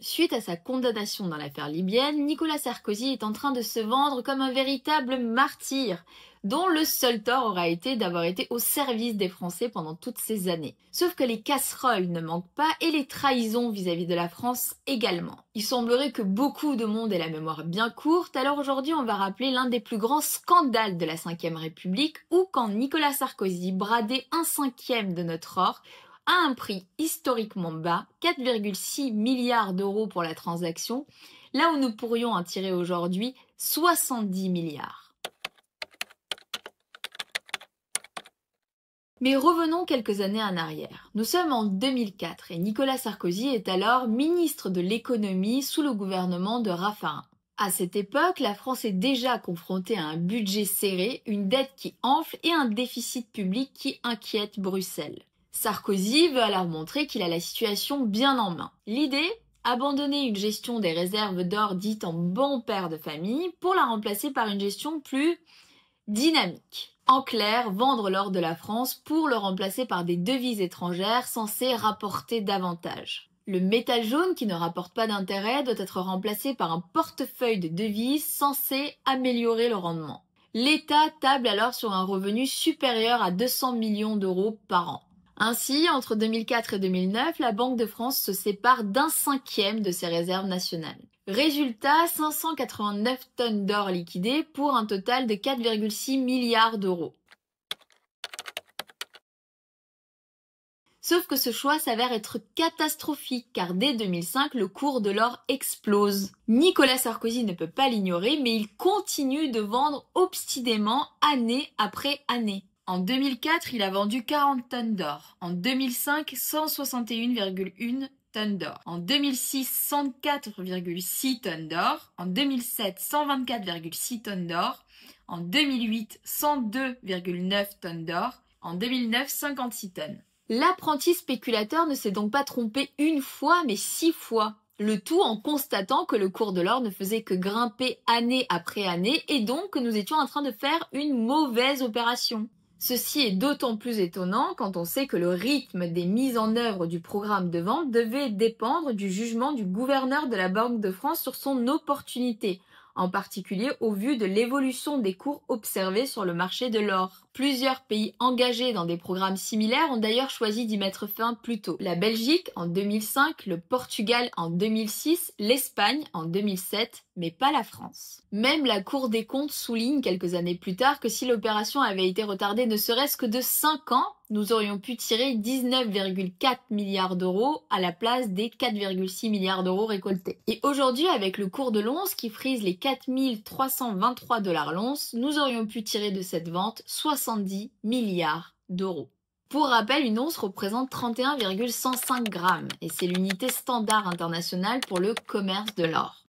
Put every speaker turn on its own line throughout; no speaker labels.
Suite à sa condamnation dans l'affaire libyenne, Nicolas Sarkozy est en train de se vendre comme un véritable martyr, dont le seul tort aura été d'avoir été au service des Français pendant toutes ces années. Sauf que les casseroles ne manquent pas et les trahisons vis-à-vis de la France également. Il semblerait que beaucoup de monde ait la mémoire bien courte, alors aujourd'hui on va rappeler l'un des plus grands scandales de la Ve République, où quand Nicolas Sarkozy bradait 1/5 de notre or, à un prix historiquement bas, 4,6 milliards d'euros pour la transaction, là où nous pourrions en tirer aujourd'hui 70 milliards. Mais revenons quelques années en arrière. Nous sommes en 2004 et Nicolas Sarkozy est alors ministre de l'économie sous le gouvernement de Raffarin. À cette époque, la France est déjà confrontée à un budget serré, une dette qui enfle et un déficit public qui inquiète Bruxelles. Sarkozy veut alors montrer qu'il a la situation bien en main. L'idée ? Abandonner une gestion des réserves d'or dite en bon père de famille pour la remplacer par une gestion plus dynamique. En clair, vendre l'or de la France pour le remplacer par des devises étrangères censées rapporter davantage. Le métal jaune qui ne rapporte pas d'intérêt doit être remplacé par un portefeuille de devises censé améliorer le rendement. L'État table alors sur un revenu supérieur à 200 millions d'euros par an. Ainsi, entre 2004 et 2009, la Banque de France se sépare d'1/5 de ses réserves nationales. Résultat, 589 tonnes d'or liquidées pour un total de 4,6 milliards d'euros. Sauf que ce choix s'avère être catastrophique, car dès 2005, le cours de l'or explose. Nicolas Sarkozy ne peut pas l'ignorer, mais il continue de vendre obstinément année après année. En 2004, il a vendu 40 tonnes d'or. En 2005, 161,1 tonnes d'or. En 2006, 104,6 tonnes d'or. En 2007, 124,6 tonnes d'or. En 2008, 102,9 tonnes d'or. En 2009, 56 tonnes. L'apprenti spéculateur ne s'est donc pas trompé une fois, mais 6 fois. Le tout en constatant que le cours de l'or ne faisait que grimper année après année et donc que nous étions en train de faire une mauvaise opération. Ceci est d'autant plus étonnant quand on sait que le rythme des mises en œuvre du programme de vente devait dépendre du jugement du gouverneur de la Banque de France sur son opportunité, en particulier au vu de l'évolution des cours observés sur le marché de l'or. Plusieurs pays engagés dans des programmes similaires ont d'ailleurs choisi d'y mettre fin plus tôt. La Belgique en 2005, le Portugal en 2006, l'Espagne en 2007, mais pas la France. Même la Cour des comptes souligne quelques années plus tard que si l'opération avait été retardée ne serait-ce que de 5 ans, nous aurions pu tirer 19,4 milliards d'euros à la place des 4,6 milliards d'euros récoltés. Et aujourd'hui, avec le cours de l'once qui frise les 4323 $ l'once, nous aurions pu tirer de cette vente 70 milliards d'euros. Pour rappel, une once représente 31,105 grammes et c'est l'unité standard internationale pour le commerce de l'or.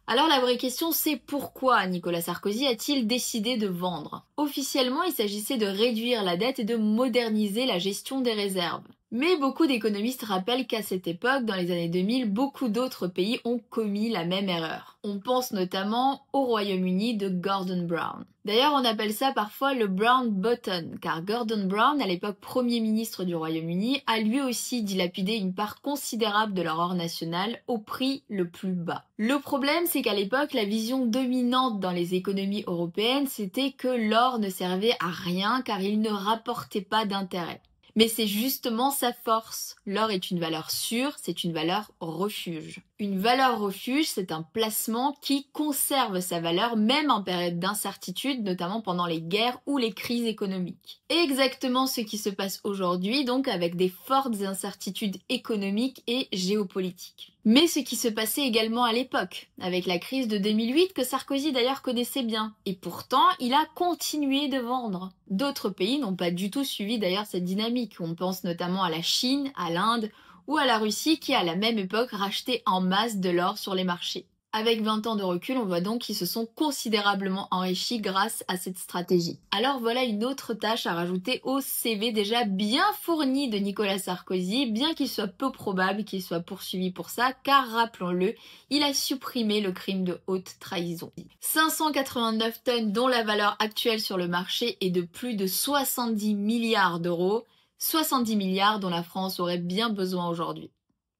Alors la vraie question c'est pourquoi Nicolas Sarkozy a-t-il décidé de vendre ? Officiellement, il s'agissait de réduire la dette et de moderniser la gestion des réserves. Mais beaucoup d'économistes rappellent qu'à cette époque, dans les années 2000, beaucoup d'autres pays ont commis la même erreur. On pense notamment au Royaume-Uni de Gordon Brown. D'ailleurs, on appelle ça parfois le Brown Button, car Gordon Brown, à l'époque Premier ministre du Royaume-Uni, a lui aussi dilapidé une part considérable de leur or national au prix le plus bas. Le problème, c'est qu'à l'époque, la vision dominante dans les économies européennes, c'était que l'or ne servait à rien car il ne rapportait pas d'intérêt. Mais c'est justement sa force. L'or est une valeur sûre, c'est une valeur refuge. Une valeur refuge, c'est un placement qui conserve sa valeur même en période d'incertitude, notamment pendant les guerres ou les crises économiques. Exactement ce qui se passe aujourd'hui, donc avec des fortes incertitudes économiques et géopolitiques. Mais ce qui se passait également à l'époque, avec la crise de 2008 que Sarkozy d'ailleurs connaissait bien. Et pourtant, il a continué de vendre. D'autres pays n'ont pas du tout suivi d'ailleurs cette dynamique. On pense notamment à la Chine, à l'Inde ou à la Russie qui à la même époque rachetait en masse de l'or sur les marchés. Avec 20 ans de recul, on voit donc qu'ils se sont considérablement enrichis grâce à cette stratégie. Alors voilà une autre tâche à rajouter au CV déjà bien fourni de Nicolas Sarkozy, bien qu'il soit peu probable qu'il soit poursuivi pour ça, car rappelons-le, il a supprimé le crime de haute trahison. 589 tonnes dont la valeur actuelle sur le marché est de plus de 70 milliards d'euros, 70 milliards dont la France aurait bien besoin aujourd'hui.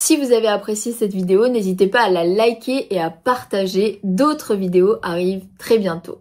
Si vous avez apprécié cette vidéo, n'hésitez pas à la liker et à partager. D'autres vidéos arrivent très bientôt.